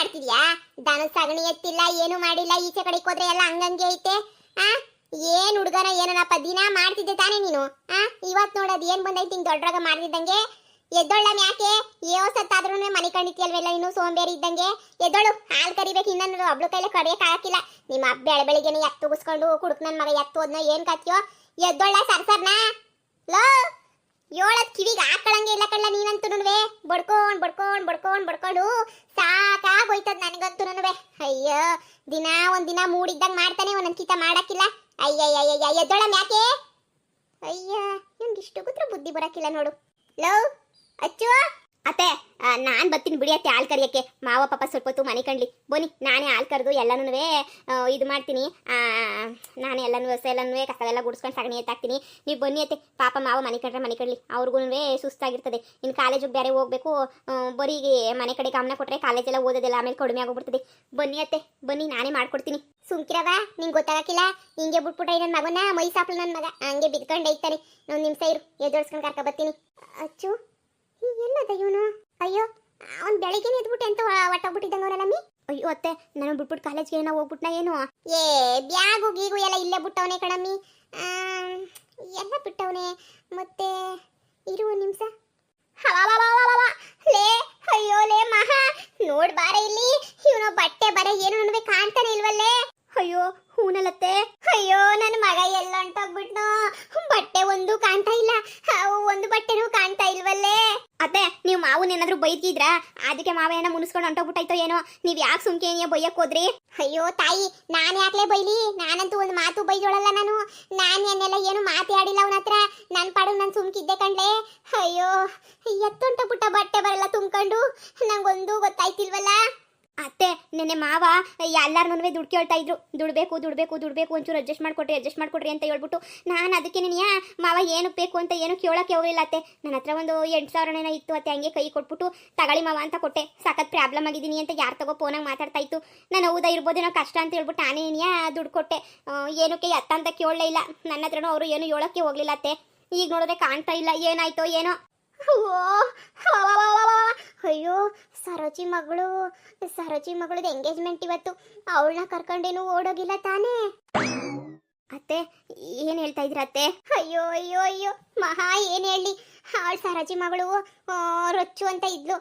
ಮಾಡ್ತಿದ್ಯಾ? ದನ ಸಗಣಿ ಎತ್ತಿಲ್ಲ, ಏನು ಮಾಡಿಲ್ಲ, ಈಚೆ ಕಡೆಗೆ ಹೋದ್ರೆ ಎಲ್ಲ ಹಂಗಂಗೆ ಐತೆ. ಆ ಏನ್ ಹುಡುಗನ ಏನನಪ್ಪ ದಿನ ಮಾಡ್ತಿದ್ದೆ ತಾನೇ ನೀನು? ಇವತ್ ನೋಡೋದು ಏನ್ ಬಂದೈತಿ ಹಿಂಗ್ ದೊಡ್ಡರಾಗ ಮಾಡ್ತಿದ್ದಂಗೆ. ಎದ್ದೊಳ್ಳ ಯಾಕೆ ಸತ್ತಾದ್ರೂ ಮನೆ ಕಂಡಿತಿಯಲ್ವೆಲ್ಲ ನೀನು ಸೋಂಬೇರಿ ಇದ್ದಂಗೆ. ಎದ್ದೊಳು, ಹಾಲು ಕರಿಬೇಕು. ಇನ್ನೊಂದು ಒಬ್ಳು ಕೈಲಿ ಕಡಿಯಕ್ ಹಾಕಿಲ್ಲ. ನಿಮ್ಮ ಬೆಳೆ ಬೆಳಿಗ್ಗೆನೆ ಎತ್ತು ಉಗಿಸ್ಕೊಂಡು ಕುಡುಕ್ ನನ್ ಮಗ ಎತ್ತು ಹೋದ್ನ ಏನ್ ಕತ್ಯೋ. ಎದ್ದೊಳ್ಳ ಸರ್ಸರ್ನ ಲೋ. ಏಳದ್ ಕಿವಿಗೆ ಹಾಕಳಂಗೆ ಇಲ್ಲ ಕಳ್ಳ ನೀನಂತೂನುವೆ. ಬಡ್ಕೊಂಡು ಸಾಕಾಗೋಯ್ತದ ನನಗಂತೂನುವೆ. ಅಯ್ಯೋ, ಒಂದಿನ ಮೂಡಿದ್ದಂಗೆ ಮಾಡ್ತಾನೆ, ಒಂದೊಂದ್ ಕಿತ ಮಾಡಕ್ಕಿಲ್ಲ. ಅಯ್ಯಯ್ಯಯ್ಯ, ಎದ್ದೊಳ ಯಾಕೆ? ಅಯ್ಯ, ನಿಮ್ಗೆ ಇಷ್ಟು ಕೂತ್ರ ಬುದ್ಧಿ ಬರಕ್ಕಿಲ್ಲ ನೋಡು. ಲೋ ಅಚ್ಚು. ಅತ್ತೆ, ನಾನು ಬರ್ತೀನಿ ಬಿಡಿ ಅತ್ತೆ ಹಾಲು ಕರಿಯಕ್ಕೆ. ಮಾವ ಪಾಪ ಸ್ವಲ್ಪ ಹೊತ್ತು ಮನೆ ಕಂಡ್ಲಿ. ಬನ್ನಿ, ನಾನೇ ಹಾಲು ಕರೆದು ಎಲ್ಲನೂ ಇದು ಮಾಡ್ತೀನಿ. ನಾನೇ ಎಲ್ಲನೂ ಕಸವೆಲ್ಲ ಗುಡಿಸ್ಕೊಂಡು ಸಗಣಿ ಎತ್ತಾಕ್ತೀನಿ. ನೀವು ಬನ್ನಿ ಅತ್ತೆ. ಪಾಪ ಮಾವ ಮನೆ ಕಂಡ್ಲಿ. ಅವ್ರಿಗೂ ಸುಸ್ತಾಗಿರ್ತದೆ. ಇನ್ನು ಕಾಲೇಜಿಗೆ ಬೇರೆ ಹೋಗ್ಬೇಕು. ಬರೀಗೆ ಮನೆ ಕಡೆ ಗಮನ ಕೊಟ್ಟರೆ ಕಾಲೇಜೆಲ್ಲ ಓದೋದೆಲ್ಲ ಆಮೇಲೆ ಕಡಿಮೆ ಆಗೋಗ್ಬಿಡ್ತದೆ. ಬನ್ನಿ ಅತ್ತೆ, ಬನ್ನಿ, ನಾನೇ ಮಾಡ್ಕೊಡ್ತೀನಿ. ಸುಮ್ಕಿರವ, ನಿಂಗೆ ಗೊತ್ತಾಗಕ್ಕಿಲ್ಲ. ಹಿಂಗೆ ಬಿಟ್ಬಿಟ್ರೆ ನನ್ನ ಮಗನ ಮೈ ಸಾಪ್ಲು ನನ್ನ ಮಗ ಹಂಗೆ ಬಿದ್ಕೊಂಡು ಐತಾನೆ. ಒಂದು ನಿಮಿಷ ಇರು, ಎದ್ದೋಡ್ಸ್ಕೊಂಡು ಕರ್ಕೊ ಬರ್ತೀನಿ. ಅಚ್ಚು, ಎಲ್ಲದ ಇವನು? ಅಯ್ಯೋ, ಅವ್ನು ಬೆಳಿಗ್ಗೆನೆ ಎದ್ಬಿಟ್ಟು ಎಂತ ಒಟ್ಟೋಗ್ಬಿಟ್ಟಿದ್ದಂಗ ಅವನಲ್ಲಮ್ಮಿ. ಅಯ್ಯೋ ಅತ್ತೆ, ನಾನು ಬಿಟ್ಬಿಟ್ಟು ಕಾಲೇಜ್ಗೆ ಏನೋ ಹೋಗ್ಬಿಟ್ನ ಏನು? ಏ ಬ್ಯಾಗು ಗೀಗು ಎಲ್ಲ ಇಲ್ಲೇ ಬಿಟ್ಟವನೇ ಕಣಮ್ಮಿ. ಎಲ್ಲ ಬಿಟ್ಟವನೇ. ಮತ್ತೆ ಇರು ಒಂದು ನಿಮಿಷ. ಲೇ, ಅಯ್ಯೋ ಲೇ ಮಹಾ, ನೋಡ್ ಬಾರ ಇಲ್ಲಿ. ಇವನು ಬಟ್ಟೆ ಬರ ಏನು ನನಗೆ ಕಾಣ್ತಾನೆ ಇಲ್ವಲ್ಲೇ? ಅಯ್ಯೋ ಹೂನಲ್ಲತ್ತೆ. ಅಯ್ಯೋ, ನನ್ನ ಮಗ ಎಲ್ಲ ಹೊಂಟೋಗ್ಬಿಟ್ನೋ. ಬಟ್ಟೆ ಒಂದು ಕಾಣ್ತಾ ಇಲ್ಲ, ಒಂದು ಬಟ್ಟೆನೂ ಕಾಣ್ತಾ ಇಲ್ವಲ್ಲೇ? ಅತ್ತೆ, ನೀವು ಮಾವನೇನಾದ್ರೂ ಬೈತಿದ್ರಾ? ಅದಕ್ಕೆ ಮಾವ ಏನೋ ಮುನಿಸ್ಕೊಂಡು ಹೊಂಟೋಗ್ಬಿಟ್ಟಾಯ್ತೋ ಏನೋ. ನೀವ್ ಯಾಕೆ ಸುಮ್ಕೆ ಬೈಯಕ್ ಹೋದ್ರಿ? ಅಯ್ಯೋ ತಾಯಿ, ನಾನ್ ಯಾಕ್ಲೆ ಬೈಲಿ? ನಾನಂತೂ ಒಂದು ಮಾತು ಬೈದೋಳಲ್ಲ ನಾನು. ನಾನ್ ಏನೆಲ್ಲ ಏನು ಮಾತಾಡಿಲ್ಲ ಅವನ ಹತ್ರ. ನನ್ ಪಾಡು ನಾನು ಸುಮ್ಕಿದ್ದೆ ಕಣ್ಲೆ. ಅಯ್ಯೋ, ಎತ್ತೊಂಟೋಗ್ಬಿಟ್ಟ ಬಟ್ಟೆ ಬರಲ್ಲ ತುಂಬ್ಕೊಂಡು. ನಂಗೊಂದು ಗೊತ್ತಾಯ್ತಿಲ್ವಲ್ಲ. ಅತ್ತೆ, ನೆನ್ನೆ ಮಾವ ಎಲ್ಲಾರನ್ನೂ ದುಡ್ಡು ಕೇಳ್ತಾ ಇದ್ರು. ದುಡ್ಬೇಕು ಒಂಚೂರು ಅಡ್ಜಸ್ಟ್ ಮಾಡ್ಕೊಡ್ರಿ ಅಂತ ಹೇಳ್ಬಿಟ್ಟು, ನಾನು ಅದಕ್ಕೆ ನೆನೆಯ ಮಾವ ಏನು ಬೇಕು ಅಂತ ಏನು ಕೇಳೋಕ್ಕೆ ಹೋಗಲಿಲ್ಲ ಅತ್ತೆ. ನನ್ನ ಹತ್ರ ಒಂದು 8,000 ಇತ್ತು ಅತ್ತೆ. ಹಂಗೆ ಕೈ ಕೊಟ್ಬಿಟ್ಟು ತಗೊಳ್ಳಿ ಮಾವ ಅಂತ ಕೊಟ್ಟೆ. ಸಖತ್ ಪ್ರಾಬ್ಲಮ್ ಆಗಿದ್ದೀನಿ ಅಂತ ಯಾರು ತಗೋ ಫೋನಾಗ ಮಾತಾಡ್ತಾ ಇತ್ತು. ನಾನು ಹೌದಾ ಇರ್ಬೋದೇನೋ ಕಷ್ಟ ಅಂತ ಹೇಳ್ಬಿಟ್ಟು ನಾನೇ ನೆನೆಯ ದುಡ್ಡು ಕೊಟ್ಟೆ. ಏನಕ್ಕೆ ಎತ್ತ ಅಂತ ಕೇಳಲೇ ಇಲ್ಲ. ನನ್ನ ಹತ್ರನೂ ಅವರು ಏನು ಹೇಳೋಕ್ಕೆ ಹೋಗಲಿಲ್ಲ ಅತ್ತೆ. ಈಗ ನೋಡಿದ್ರೆ ಕಾಣ್ತಾ ಇಲ್ಲ, ಏನಾಯ್ತೋ ಏನೋ. ಅಯ್ಯೋ, ಸರೋಜಿ ಮಗಳದು ಎಂಗೇಜ್ಮೆಂಟ್ ಇವತ್ತು. ಅವಳನ್ನ ಕರ್ಕೊಂಡೇನು ಓಡೋಗಿಲ್ಲ ತಾನೇ? ಅತ್ತೆ, ಏನ್ ಹೇಳ್ತಾ ಇದ್ರ ಅತ್ತೆ? ಅಯ್ಯೋ ಅಯ್ಯೋ ಅಯ್ಯೋ ಮಹಾ, ಏನ್ ಹೇಳಿ. ಅವಳ ಸರೋಜಿ ಮಗಳು ರೊಚ್ಚು ಅಂತ ಇದ್ಲು.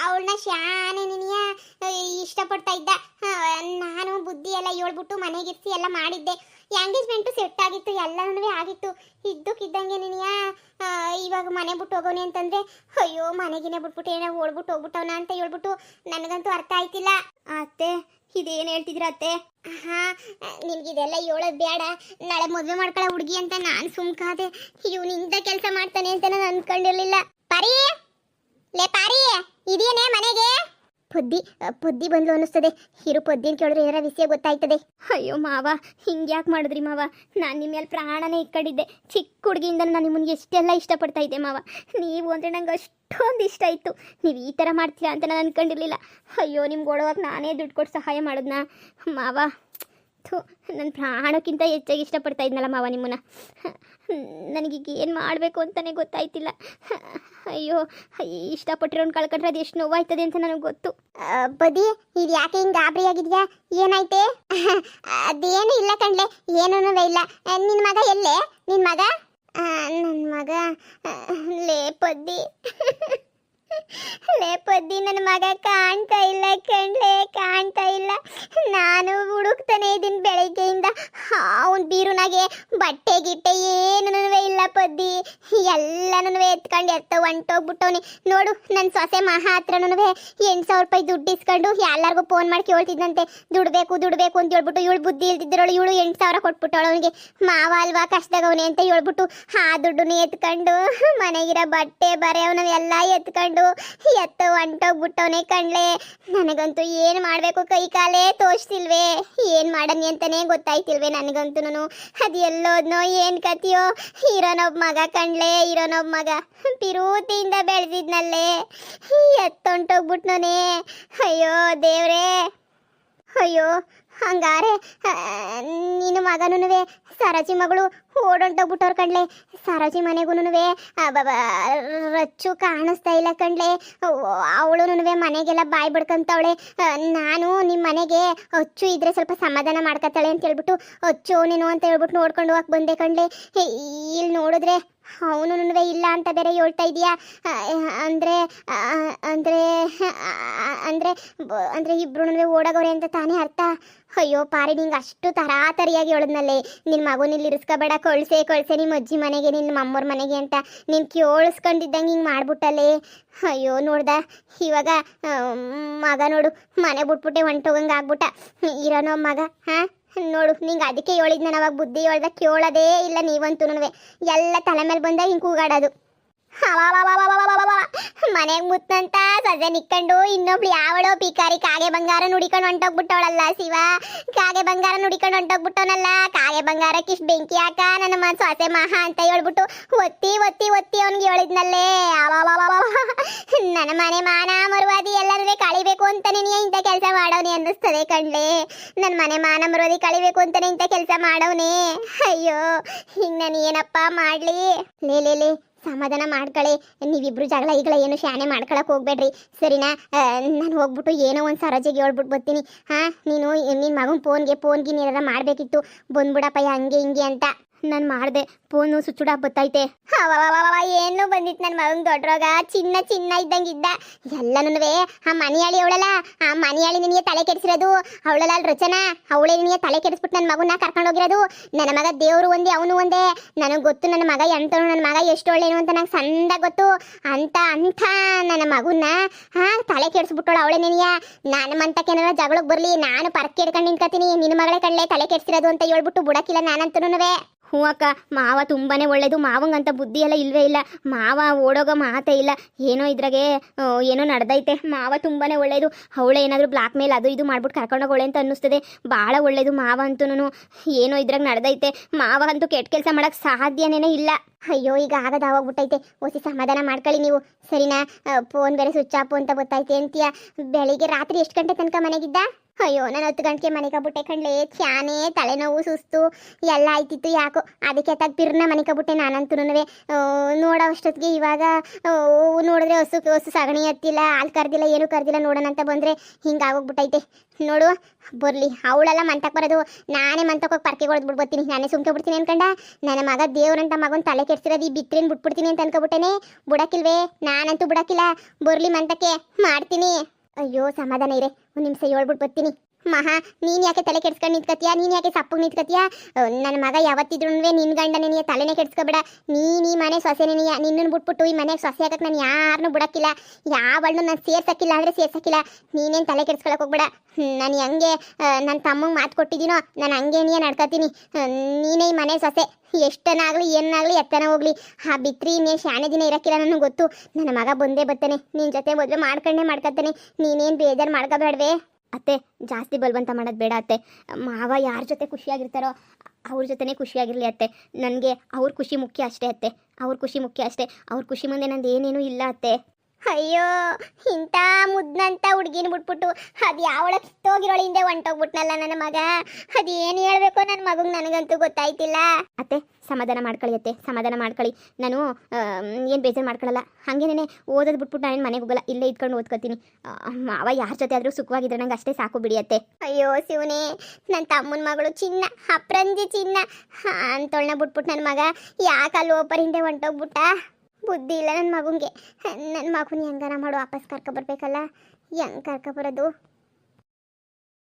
ಅವಳನ್ನ ಶಾನೆ ನಿನಿಯ ಇಷ್ಟಪಡ್ತಾ ಇದ್ದ. ನಾನು ಬುದ್ಧಿ ಎಲ್ಲ ಹೇಳ್ಬಿಟ್ಟು ಮನೆಗಿರ್ಸಿ ಎಲ್ಲ ಮಾಡಿದ್ದೆ. ಎಂಗೇಜ್ಮೆಂಟು ಸೆಟ್ ಆಗಿತ್ತು, ಎಲ್ಲನೂ ಆಗಿತ್ತು. ಇದ್ದಕ್ಕಿದ್ದಂಗೆ ನಿನಿಯ ಇವಾಗ ಮನೆ ಬಿಟ್ಟು ಹೋಗೋನೆ ಅಂತಂದ್ರೆ, ಅಯ್ಯೋ ಮನೆಗಿನೇ ಬಿಟ್ಬಿಟ್ಟು ಏನೋ ಓಡ್ಬಿಟ್ಟು ಹೋಗ್ಬಿಟ್ಟವನ ಅಂತ ಹೇಳ್ಬಿಟ್ಟು ನನಗಂತೂ ಅರ್ಥ ಆಯ್ತಿಲ್ಲ. ಅತ್ತೆ, ಇದೇನು ಹೇಳ್ತಿದ್ರ ಅತ್ತೆ? ನಿನ್ಗಿದೆಲ್ಲ ಹೇಳೋದು ಬೇಡ. ನಾಳೆ ಮದುವೆ ಮಾಡ್ಕೊಳ್ಳೋ ಹುಡುಗಿ ಅಂತ ನಾನು ಸುಮ್ಕಾದೆ. ಇವನು ಇಂಥ ಕೆಲಸ ಮಾಡ್ತಾನೆ ಅಂತ ನಾನು ಅನ್ಕೊಂಡಿರ್ಲಿಲ್ಲ. ಪಾರಿ, ಲೇ ಪಾರಿ, ಇದೇನೇ ಮನೆಗೆ? ಪೊದ್ದಿ ಬಂದ್ಲು ಅನ್ನಿಸ್ತದೆ. ಹಿರು ಪೊದ್ದಿನ ಕೇಳಿದ್ರೆ ಏನಾರ ವಿಷಯ ಗೊತ್ತಾಯ್ತದೆ. ಅಯ್ಯೋ ಮಾವ, ಹಿಂಗ್ಯಾಕೆ ಮಾಡಿದ್ರಿ ಮಾವ? ನಾನು ನಿಮ್ಮ ಮೇಲೆ ಪ್ರಾಣನೇ ಇಟ್ಕೊಂಡಿದ್ದೆ. ಚಿಕ್ಕ ಹುಡುಗಿಯಿಂದ ನಾನು ನಿಮ್ಮನ್ನ ಎಷ್ಟೆಲ್ಲ ಇಷ್ಟಪಡ್ತಾ ಇದ್ದೆ ಮಾವ. ನೀವು ಅಂದರೆ ನಂಗೆ ಅಷ್ಟೊಂದು ಇಷ್ಟ ಇತ್ತು. ನೀವು ಈ ಥರ ಮಾಡ್ತೀರಾ ಅಂತ ನಾನು ಅಂದ್ಕೊಂಡಿರ್ಲಿಲ್ಲ. ಅಯ್ಯೋ, ನಿಮ್ಗೆ ಓಡೋವಾಗ ನಾನೇ ದುಡ್ಡು ಕೊಟ್ಟು ಸಹಾಯ ಮಾಡಿದ್ನಾ ಮಾವ? ನನ್ನ ಪ್ರಾಣಕ್ಕಿಂತ ಹೆಚ್ಚಾಗಿ ಇಷ್ಟಪಡ್ತಾ ಇದ್ನಲ್ಲ ಮಾವ ನಿಮ್ಮನ್ನ. ನನಗೀಗ ಏನು ಮಾಡಬೇಕು ಅಂತಲೇ ಗೊತ್ತಾಯ್ತಿಲ್ಲ. ಅಯ್ಯೋ, ಇಷ್ಟಪಟ್ಟಿರೋನು ಕಳ್ಕೊಂಡ್ರೆ ಅದು ಎಷ್ಟು ನೋವಾಯ್ತದೆ ಅಂತ ನನಗೆ ಗೊತ್ತು. ಬದಿ, ಇದು ಯಾಕೆ ಹಿಂಗೆ ಗಾಬರಿ ಆಗಿದ್ಯಾ? ಏನಾಯ್ತೆ? ಅದೇನು ಇಲ್ಲ ಕಣ್ಲೆ, ಏನೂ ಇಲ್ಲ. ನಿನ್ನ ಮಗ ಎಲ್ಲೇ? ನನ್ನ ಮಗ ಲೇ ಪದ್ದಿ ನನ್ನ ಮಗ ಕಾಣ್ತಾ ಇಲ್ಲ ಕಣ್ಲೆ, ಕಾಣ್ತಾ ಇಲ್ಲ. ನಾನು ಹುಡುಕ್ತಾನೆ ಇದ್ದೀನಿ ಬೆಳಗ್ಗೆಯಿಂದ. ಅವನ್ ಬೀರುನಾಗೆ ಬಟ್ಟೆ ಗಿಟ್ಟೆ ಏನೂ ಇಲ್ಲ ಪದ್ದಿ. ಎಲ್ಲನೂ ಎತ್ಕೊಂಡು ಹೊಂಟೋಗ್ಬಿಟ್ಟವನಿ ನೋಡು. ನನ್ನ ಸೊಸೆ ಮಹಾ ಹತ್ರನೂ 8,000 ರೂಪಾಯಿ ದುಡ್ಡು ಇಸ್ಕೊಂಡು ಎಲ್ಲರಿಗೂ ಫೋನ್ ಮಾಡಿ ಕೇಳ್ತಿದ್ದಂತೆ. ದುಡ್ಬೇಕು ಅಂತ ಹೇಳ್ಬಿಟ್ಟು, ಇವಳು ಬುದ್ಧಿ ಇಲ್ದಿದ್ದರೋಳು, ಇವಳು 8,000 ಕೊಟ್ಬಿಟ್ಟವಳು ಅವನಿಗೆ. ಮಾವ ಅಲ್ವಾ ಕಷ್ಟದವನೇ ಅಂತ ಹೇಳ್ಬಿಟ್ಟು ಆ ದುಡ್ಡನ್ನ ಎತ್ಕೊಂಡು ಮನೆಗಿರೋ ಬಟ್ಟೆ ಬರೆ ಅವನವೆಲ್ಲ ಎತ್ಕೊಂಡು ಹೊಂಟೋಗ್ಬಿಟ್ಟವನೇ ಕಣ್ಲೆ. ನನಗಂತೂ ಏನು ಮಾಡಬೇಕು ಕೈ ಕಾಲೇ ತೋರಿಸ್ತಿಲ್ವೇ. ಏನು ಮಾಡನಿ ಅಂತಾನೆ ಗೊತ್ತಾಯ್ತಿಲ್ವೇ ನನಗಂತೂ. ಅದು ಎಲ್ಲೋದ್ನೋ ಏನು ಕತಿಯೋ. ಇರೋನೊಬ್ಬ ಮಗ ಕಣ್ಲೆ, ಇರೋನೊಬ್ಬ ಮಗ ಪಿರೂತಿಯಿಂದ ಬೆಳೆದಿದ್ನಲ್ಲೇ, ಎತ್ತೊಂಟೋಗ್ಬಿಟ್ನೋನೇ. ಅಯ್ಯೋ ದೇವ್ರೇ, ಅಯ್ಯೋ ಹಂಗಾರೆ ನಿನ್ನ ಮಗನೂ ಸರೋಜಿ ಮಗಳು ಓಡೊಂಟೋಗ್ಬಿಟ್ಟವ್ರ ಕಣ್ಲೆ. ಸರೋಜಿ ಮನೆಗೂನುವೆ ರಚ್ಚು ಕಾಣಿಸ್ತಾ ಇಲ್ಲ ಕಣ್ಲೆ. ಅವಳುನುವೆ ಮನೆಗೆಲ್ಲ ಬಾಯ್ ಬಿಡ್ಕಂತವಳೆ. ನಾನು ನಿಮ್ಮ ಮನೆಗೆ ಅಚ್ಚು ಇದ್ರೆ ಸ್ವಲ್ಪ ಸಮಾಧಾನ ಮಾಡ್ಕತ್ತಾಳೆ ಅಂತ ಹೇಳ್ಬಿಟ್ಟು ಅಚ್ಚು ನೀನು ಅಂತ ಹೇಳ್ಬಿಟ್ಟು ನೋಡ್ಕೊಂಡು ಹೋಗಕ್ಕೆ ಬಂದೆ ಕಣ್ಲೆ. ಇಲ್ಲಿ ನೋಡಿದ್ರೆ ಅವನು ಇಲ್ಲ ಅಂತ ಬೇರೆ ಹೇಳ್ತಾ ಇದೀಯಾ. ಅಂದರೆ ಅಂದರೆ ಅಂದರೆ ಅಂದರೆ ಇಬ್ರು ಓಡಾಗೋರೆ ಅಂತ ತಾನೇ ಅರ್ಥ. ಅಯ್ಯೋ ಪಾರಿ, ನಿಂಗೆ ಅಷ್ಟು ತರಾತರಿಯಾಗಿ ಹೇಳದ್ನಲ್ಲೇ ನಿನ್ನ ಮಗು ಇಲ್ಲಿ ಇರಿಸ್ಕೋಬೇಡ, ಕಳ್ಸೆ ನಿಮ್ಮ ಅಜ್ಜಿ ಮನೆಗೆ ನಿನ್ನ ಅಮ್ಮವ್ರ ಮನೆಗೆ ಅಂತ ನೀನು ಕೇಳಿಸ್ಕೊಂಡಿದ್ದಂಗೆ ಹಿಂಗೆ ಮಾಡ್ಬಿಟ್ಟಲ್ಲೇ. ಅಯ್ಯೋ ನೋಡ್ದ ಇವಾಗ ಮಗ ನೋಡು ಮನೆ ಬಿಟ್ಬಿಟ್ಟೆ ಹೊಂಟೋಗಂಗೆ ಆಗ್ಬಿಟ್ಟ. ಇರೋನೋ ಮಗ ಹಾಂ ನೋಡು. ನಿಂಗೆ ಅದಕ್ಕೆ ಹೇಳಿದ್ ನಾನು ಅವಾಗ ಬುದ್ಧಿ ಹೇಳ್ದ ಕೇಳೋದೇ ಇಲ್ಲ ನೀವಂತೂ. ಎಲ್ಲ ತಲೆ ಮೇಲೆ ಬಂದಾಗ ಹಿಂಗೆ ಕೂಗಾಡೋದು. ಮನೆಗೆ ಮುತ್ತಂತ ಸಜೆ ನಿಕ್ಕೊಂಡು ಇನ್ನೊಬ್ಳು ಯಾವಳೋ ಪಿಕಾರಿ ಕಾಗೆ ಬಂಗಾರ ನುಡಿಕೊಂಡು ಹೊಂಟೋಗ್ಬಿಟ್ಟವಳಲ್ಲ ಶಿವ. ಕಾಗೆ ಬಂಗಾರ ನುಡಿಕೊಂಡು ಹೊಂಟೋಗ್ಬಿಟ್ಟವನಲ್ಲ. ಕಾಗೆ ಬಂಗಾರಕ್ಕೆ ಇಷ್ಟು ಬೆಂಕಿ ಹಾಕ ನನ್ನ ಸೊಸೆ ಮಹಾ ಅಂತ ಹೇಳ್ಬಿಟ್ಟು ಒತ್ತಿ ಒತ್ತಿ ಒತ್ತಿ ಅವ್ನಿಗೆ ಹೇಳಿದ್ನಲ್ಲೇ. ನನ್ನ ಮನೆ ಮಾನ ಮರುವಾದಿ ಎಲ್ಲರೂ ಕಳಿಬೇಕು ಅಂತಾನೆ ನೀ ಇಂಥ ಕೆಲಸ ಮಾಡೋನೆ ಅನ್ನಿಸ್ತದೆ ಕಣ್ಲೆ. ನನ್ನ ಮನೆ ಮಾನ ಮರುವಾದಿ ಕಳಿಬೇಕು ಅಂತಾನೆ ಇಂಥ ಕೆಲಸ ಮಾಡೋನೆ. ಅಯ್ಯೋ ಹಿಂಗೆ ನಾನು ಏನಪ್ಪ ಮಾಡಲಿ. ಲೇ ಸಮಾಧಾನ ಮಾಡ್ಕೊಳ್ಳಿ. ನೀವಿಬ್ರು ಜಗಳ ಈಗಲ ಏನು ಶಾನೆ ಮಾಡ್ಕೊಳಕ್ಕೆ ಹೋಗ್ಬೇಡ್ರಿ ಸರಿನಾ. ನಾನು ಹೋಗ್ಬಿಟ್ಟು ಏನೋ ಒಂದು ಸರೋಜಿಗೆ ಹೇಳ್ಬಿಟ್ಟು ಬರ್ತೀನಿ. ಹಾಂ ನೀನು ನಿನ್ನ ಮಗನ ಫೋನ್ಗೆ ಏನಾರ ಮಾಡಬೇಕಿತ್ತು, ಬಂದ್ಬಿಡಪ್ಪ ಹಂಗೆ ಹಿಂಗೆ ಅಂತ ನಾನು ಮಾಡಿದೆ. ಫೋನು ಸುಚ್ಚುಡ ಬತ್ತೈತೆ. ಏನು ಬಂದಿತ್ತು ನನ್ನ ಮಗನ ದೊಡ್ಡರೋಗ. ಚಿನ್ನ ಇದ್ದಂಗಿದ್ದ. ಎಲ್ಲನೂ ಆ ಮನೆಯಾಳಿ ಅವಳಲ್ಲ, ಆ ಮನೆಯಾಳಿ ನಿನಗೆ ತಲೆ ಕೆಡಿಸಿರೋದು ಅವಳಲ್ಲ ರಚನಾ. ಅವಳೇ ನಿನಗೆ ತಲೆ ಕೆಡಿಸ್ಬಿಟ್ಟು ನನ್ನ ಮಗನ ಕರ್ಕೊಂಡು ಹೋಗಿರೋದು. ನನ್ನ ಮಗ ದೇವರು ಒಂದೇ ಅವನು ಒಂದೇ. ನನಗೆ ಗೊತ್ತು ನನ್ನ ಮಗ ಎಂತನು, ನನ್ನ ಮಗ ಎಷ್ಟು ಒಳ್ಳೇನು ಅಂತ ನಂಗೆ ಸಂದ ಗೊತ್ತು. ಅಂತ ನನ್ನ ಮಗುನ ತಲೆ ಕೆಡಿಸ್ಬಿಟ್ಟೋಳು ಅವಳೇ ನಿನಗೆ. ನಾನು ಮಂತಕ್ಕೇನಾರ ಜಗಳಕ್ಕೆ ಬರಲಿ, ನಾನು ಪರಕ್ಕೆ ಹಿಡ್ಕೊಂಡು ನಿಂತ್ಕೊತೀನಿ. ನಿನ್ನ ಮಗಳೇ ಕಳ್ಳೆ ತಲೆ ಕೆಡಿಸಿರೋದು ಅಂತ ಹೇಳ್ಬಿಟ್ಟು ಬಿಡಕ್ಕಿಲ್ಲ ನಾನಂತೂ. ಹ್ಞೂ ಅಕ್ಕ, ಮಾವ ತುಂಬಾ ಒಳ್ಳೇದು. ಮಾವಂಗಂತ ಬುದ್ಧಿ ಎಲ್ಲ ಇಲ್ಲವೇ ಇಲ್ಲ. ಮಾವ ಓಡೋಗೋ ಮಾತೇ ಇಲ್ಲ. ಏನೋ ಇದ್ರಾಗೆ ಏನೋ ನಡೆದೈತೆ. ಮಾವ ತುಂಬಾ ಒಳ್ಳೇದು. ಅವಳೇ ಏನಾದರೂ ಬ್ಲಾಕ್ ಮೇಲ್ ಅದು ಇದು ಮಾಡ್ಬಿಟ್ಟು ಕರ್ಕೊಂಡೋಗೋಳೆ ಅಂತ ಅನ್ನಿಸ್ತದೆ. ಭಾಳ ಒಳ್ಳೇದು ಮಾವ ಅಂತೂ. ಏನೋ ಇದ್ರಾಗ ನಡೆದೈತೆ. ಮಾವ ಅಂತೂ ಕೆಟ್ಟ ಕೆಲಸ ಮಾಡೋಕ್ಕೆ ಸಾಧ್ಯನೇ ಇಲ್ಲ. ಅಯ್ಯೋ ಈಗ ಆಗೋದಾಗೋಗ್ಬಿಟ್ಟೈತೆ. ಓಸಿ ಸಮಾಧಾನ ಮಾಡ್ಕೊಳ್ಳಿ ನೀವು ಸರಿನಾ. ಫೋನ್ ಬೇರೆ ಸ್ವಿಚ್ ಆಫ್ ಅಂತ ಗೊತ್ತೈತೆ ಅಂತೀಯ. ಬೆಳಿಗ್ಗೆ ರಾತ್ರಿ ಎಷ್ಟು ಗಂಟೆ ತನಕ ಮನೆಗಿದ್ದ? ಅಯ್ಯೋ ನಾನು 10 ಗಂಟೆಗೆ ಮನೆಗೆ ಕಣ್ಲೆ. ಚಾನೆ ತಲೆನೋವು ಸುಸ್ತು ಎಲ್ಲ ಆಯ್ತಿತ್ತು ಯಾಕೋ. ಅದಕ್ಕೆ ಬಿರ್ನ ಮನೆಗೆ ನಾನಂತೂ ನೋಡೋ ಅಷ್ಟೊತ್ತಿಗೆ ಇವಾಗ ನೋಡಿದ್ರೆ ಹಸು ಸಗಣಿ ಹತ್ತಿಲ್ಲ, ಹಾಲು ಕರ್ದಿಲ್ಲ, ಏನು ಕರ್ದಿಲ್ಲ. ನೋಡೋಣ ಅಂತ ಬಂದರೆ ಹಿಂಗಾಗೋಗ್ಬಿಟ್ಟೈತೆ ನೋಡು. ಬರಲಿ ಅವಳೆಲ್ಲ ಮಂತಕ್ಕೆ ಬರೋದು. ನಾನೇ ಮಂತಕ್ಕೆ ಹೋಗಿ ಪರ್ಕೆ ಹೊಡೆದ್ಬಿಟ್ಟು ಬರ್ತೀನಿ. ನಾನೇ ಸುಮ್ಕೆ ಬಿಡ್ತೀನಿ ಅನ್ಕಂಡ. ನನ್ನ ಮಗ ದೇವ್ರಂತ ಮಗನ ತಲೆ ಕೆಡ್ಸಿರೋದು ಈ ಬಿತ್ರಿನ ಬಿಟ್ಬಿಡ್ತೀನಿ ಅಂತ ಅನ್ಕೊಬಿಟ್ಟೇನೆ. ಬಿಡಕ್ಕಿಲ್ವೇ? ನಾನಂತೂ ಬಿಡಕ್ಕಿಲ್ಲ. ಬರಲಿ ಮಂತಕ್ಕೆ ಮಾಡ್ತೀನಿ. ಅಯ್ಯೋ ಸಮಾಧಾನ ಇರೇ, ಒಂದು ನಿಮಿಷ ಹೇಳ್ಬಿಟ್ಟು ಬರ್ತೀನಿ. ಮಹಾ ನೀನು ಯಾಕೆ ತಲೆ ಕೆಡ್ಸ್ಕೊಂಡು ನಿಂತ್ಕತ್ತೀಯ? ನೀನು ಯಾಕೆ ಸಪ್ಪಗೆ ನಿಂತ್ಕತ್ತೀಯ? ನನ್ನ ಮಗ ಯಾವತ್ತಿದ್ರೂ ನಿನ್ನ ಗಂಡ ನೀನು ತಲೆನೇ ಕೆಡ್ಸ್ಕೊಬೇಡ. ನೀ ಮನೆ ಸೊಸೆ ನಿನ್ನನ್ನು ಬಿಟ್ಬಿಟ್ಟು ಈ ಮನೆಗೆ ಸೊಸೆ ಹಾಕಕ್ಕೆ ನಾನು ಯಾರನ್ನೂ ಬಿಡಕ್ಕಿಲ್ಲ. ಯಾವಳನ್ನು ನಾನು ಸೇರ್ಸಕ್ಕಿಲ್ಲ ಅಂದರೆ ಸೇರ್ಸಕ್ಕಿಲ್ಲ. ನೀನೇನು ತಲೆ ಕೆಡ್ಸ್ಕೊಳಕ್ಕೆ ಹೋಗ್ಬೇಡ. ನಾನು ಹೆಂಗೆ ನನ್ನ ತಮ್ಮಂಗೆ ಮಾತು ಕೊಟ್ಟಿದ್ದೀನೋ ನಾನು ಹಂಗೆ ನಡ್ಕೊತೀನಿ. ನೀನೇ ಈ ಮನೆ ಸೊಸೆ. ಎಷ್ಟನಾಗಲಿ ಏನಾಗಲಿ ಎತ್ತನ ಹೋಗ್ಲಿ. ಆ ಬಿತ್ರಿ ಇನ್ನೇನು ಶಾನೆ ದಿನ ಇರೋಕ್ಕಿಲ್ಲ ನನಗೆ ಗೊತ್ತು. ನನ್ನ ಮಗ ಬಂದೇ ಬರ್ತಾನೆ. ನಿನ್ನ ಜೊತೆ ಮದುವೆ ಮಾಡ್ಕೊತಾನೆ. ನೀನೇನು ಬೇಜಾರು ಮಾಡ್ಕೋಬೇಡವೇ ಅತ್ತೆ. ಜಾಸ್ತಿ ಬಲವಂತ ಮಾಡೋದು ಬೇಡ ಅತ್ತೆ. ಮಾವ ಯಾರ ಜೊತೆ ಖುಷಿಯಾಗಿರ್ತಾರೋ ಅವ್ರ ಜೊತೆನೇ ಖುಷಿಯಾಗಿರಲಿ ಅತ್ತೆ. ನನಗೆ ಅವ್ರ ಖುಷಿ ಮುಖ್ಯ ಅಷ್ಟೇ ಅತ್ತೆ. ಅವ್ರ ಖುಷಿ ಮುಖ್ಯ ಅಷ್ಟೇ. ಅವ್ರ ಖುಷಿ ಮುಂದೆ ನಂದು ಏನೇನೂ ಇಲ್ಲ ಅತ್ತೆ. ಅಯ್ಯೋ ಇಂಥ ಮುದ್ದಂತ ಹುಡುಗಿನ ಬಿಟ್ಬಿಟ್ಟು ಅದು ಯಾವಳ ಕಿತ್ತೋಗಿರೋಳು ಹಿಂದೆ ಹೊಂಟೋಗ್ಬಿಟ್ನಲ್ಲ ನನ್ನ ಮಗ. ಅದೇನು ಹೇಳ್ಬೇಕೋ ನನ್ನ ಮಗಂಗೆ ನನಗಂತೂ ಗೊತ್ತಾಯ್ತಿಲ್ಲ. ಅತ್ತೆ ಸಮಾಧಾನ ಮಾಡ್ಕೊಳ್ಳಿ ಅತ್ತೆ, ಸಮಾಧಾನ ಮಾಡ್ಕೊಳ್ಳಿ. ನಾನು ಏನು ಬೇಜಾರು ಮಾಡ್ಕೊಳ್ಳಲ್ಲ. ಹಾಗೇನೇ ಓದೋದು ಬಿಟ್ಬಿಟ್ಟು ನಾನೇನು ಮನೆಗೆ ಹೋಗಲ್ಲ, ಇಲ್ಲೇ ಇದ್ಕೊಂಡು ಓದ್ಕೊತೀನಿ. ಮಾವ ಯಾರ ಜೊತೆ ಆದರೂ ಸುಖವಾಗಿದ್ರೆ ನಂಗೆ ಅಷ್ಟೇ ಸಾಕು ಬಿಡಿ ಅತ್ತೆ. ಅಯ್ಯೋ ಶಿವನೇ, ನನ್ನ ತಮ್ಮನ ಮಗಳು ಚಿನ್ನ, ಅಪ್ರಂಜಿ ಚಿನ್ನ ಅಂತೊಳ್ನ ಬಿಟ್ಬಿಟ್ಟು ನನ್ನ ಮಗ ಯಾಕೆ ಅಲ್ಲಿ ಓಪರ್ ಹಿಂದೆ ಹೊಂಟೋಗ್ಬಿಟ್ಟ. ಬುದ್ಧಿ ಇಲ್ಲ ನನ್ನ ಮಗುಂಗೆ. ನನ್ನ ಮಗುನ ಹೆಂಗಾರ ಮಾಡು ವಾಪಸ್ ಕರ್ಕೊಬರ್ಬೇಕಲ್ಲ. ಹೆಂಗೆ ಕರ್ಕೊಬರೋದು?